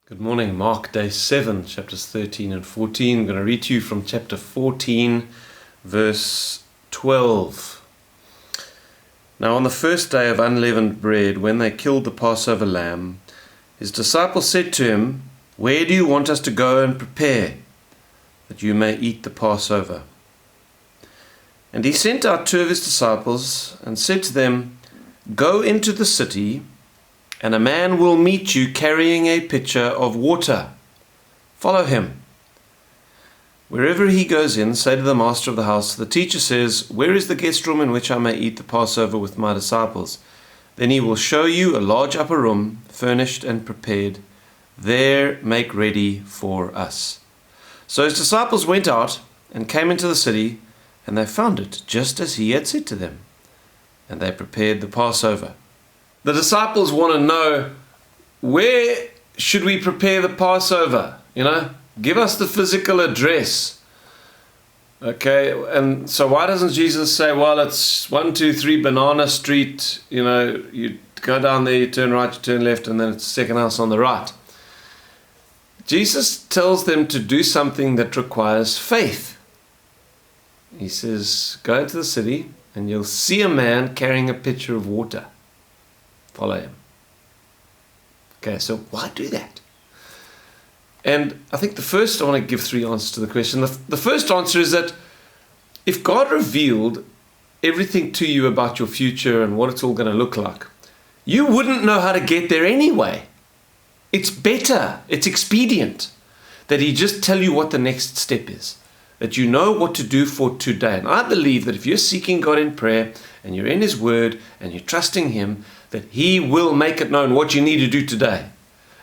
Good morning. Mark day 7, chapters 13 and 14. I'm going to read to you from chapter 14, verse 12. Now on the first day of unleavened bread, when they killed the Passover lamb, his disciples said to him, "Where do you want us to go and prepare, that you may eat the Passover?" And he sent out two of his disciples and said to them, "Go into the city, and a man will meet you carrying a pitcher of water. Follow him. Wherever he goes in, say to the master of the house, 'The teacher says, where is the guest room in which I may eat the Passover with my disciples?' Then he will show you a large upper room, furnished and prepared. There make ready for us." So his disciples went out and came into the city, and they found it just as he had said to them. And they prepared the Passover. The disciples want to know, where should we prepare the Passover? Give us the physical address. Okay, and so why doesn't Jesus say, well, it's 123 Banana Street, you go down there, you turn right, you turn left, and then it's the second house on the right. Jesus tells them to do something that requires faith. He says, go into the city, and you'll see a man carrying a pitcher of water. Follow him. Okay, so why do that? And I think I want to give three answers to the question. The first answer is that if God revealed everything to you about your future and what it's all going to look like, you wouldn't know how to get there anyway. It's better, it's expedient that he just tell you what the next step is, that you know what to do for today. And I believe that if you're seeking God in prayer and you're in his word and you're trusting him, that he will make it known what you need to do today.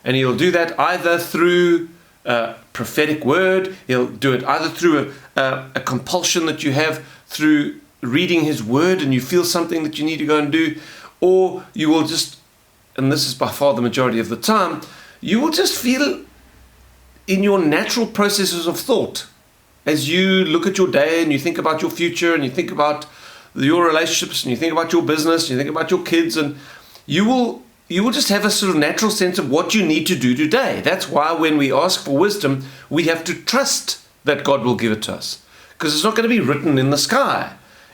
And he'll do that either through a prophetic word, he'll do it either through a compulsion that you have through reading his word and you feel something that you need to go and do, or you will just, and this is by far the majority of the time, you will just feel in your natural processes of thought, as you look at your day and you think about your future and you think about your relationships and you think about your business and you think about your kids, and you will just have a sort of natural sense of what you need to do today. That's why when we ask for wisdom, we have to trust that God will give it to us, because it's not going to be written in the sky.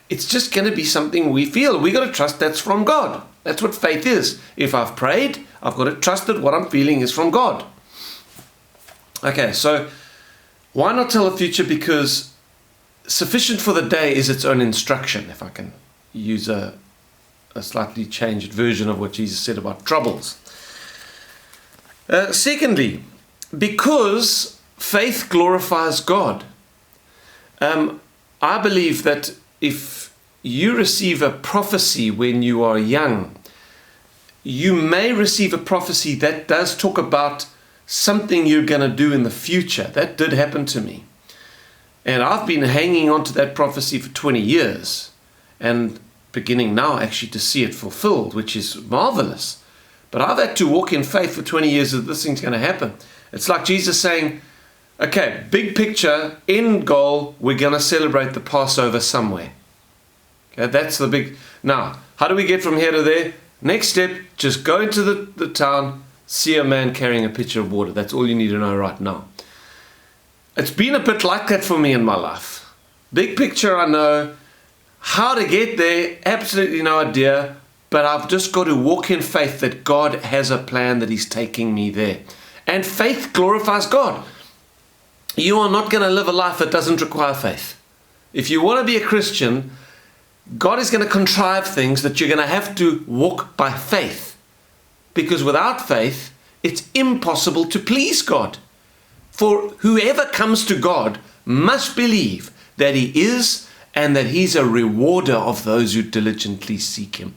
It's just going to be something we feel. We got to trust that's from God. That's what faith is. If I've prayed, I've got to trust that what I'm feeling is from God. Okay, so why not tell the future? Because sufficient for the day is its own instruction, if I can use a slightly changed version of what Jesus said about troubles. Secondly, because faith glorifies God. I believe that if you receive a prophecy when you are young, you may receive a prophecy that does talk about something you're going to do in the future. That did happen to me. And I've been hanging on to that prophecy for 20 years and beginning now actually to see it fulfilled, which is marvelous. But I've had to walk in faith for 20 years that this thing's going to happen. It's like Jesus saying, okay, big picture, end goal, we're going to celebrate the Passover somewhere. Okay, that's the big... Now, how do we get from here to there? Next step, just go into the town, see a man carrying a pitcher of water. That's all you need to know right now. It's been a bit like that for me in my life. Big picture, I know. How to get there, absolutely no idea. But I've just got to walk in faith that God has a plan, that he's taking me there. And faith glorifies God. You are not going to live a life that doesn't require faith. If you want to be a Christian, God is going to contrive things that you're going to have to walk by faith. Because without faith, it's impossible to please God. For whoever comes to God must believe that he is, and that he's a rewarder of those who diligently seek him.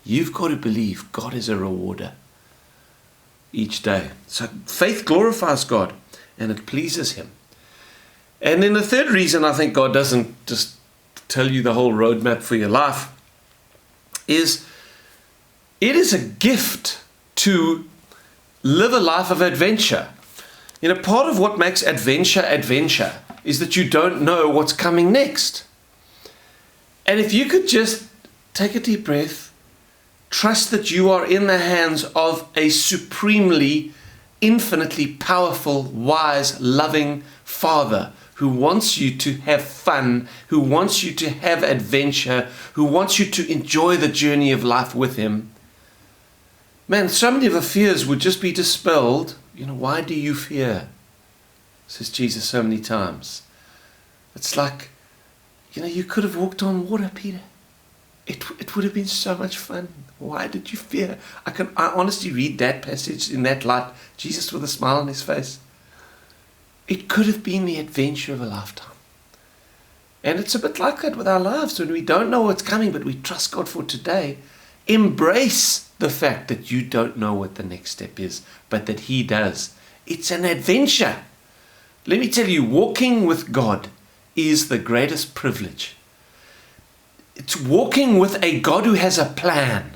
You've got to believe God is a rewarder each day. So faith glorifies God and it pleases him. And then the third reason I think God doesn't just tell you the whole roadmap for your life is it is a gift to live a life of adventure. Part of what makes adventure is that you don't know what's coming next. And if you could just take a deep breath, trust that you are in the hands of a supremely infinitely powerful, wise, loving Father who wants you to have fun, who wants you to have adventure, who wants you to enjoy the journey of life with him. Man, so many of the fears would just be dispelled. Why do you fear? Says Jesus so many times. It's like, you could have walked on water, Peter. It would have been so much fun. Why did you fear? I honestly read that passage in that light. Jesus with a smile on his face. It could have been the adventure of a lifetime. And it's a bit like that with our lives when we don't know what's coming, but we trust God for today. Embrace the fact that you don't know what the next step is, but that he does. It's an adventure. Let me tell you, walking with God is the greatest privilege. It's walking with a God who has a plan,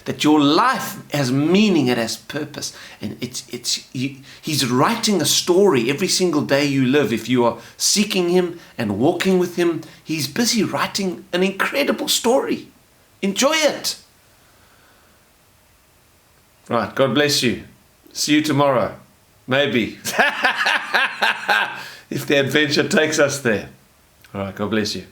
that your life has meaning, it has purpose, and he's writing a story every single day you live. If you are seeking him and walking with him, he's busy writing an incredible story. Enjoy it. Right, God bless you. See you tomorrow. Maybe. If the adventure takes us there. All right, God bless you.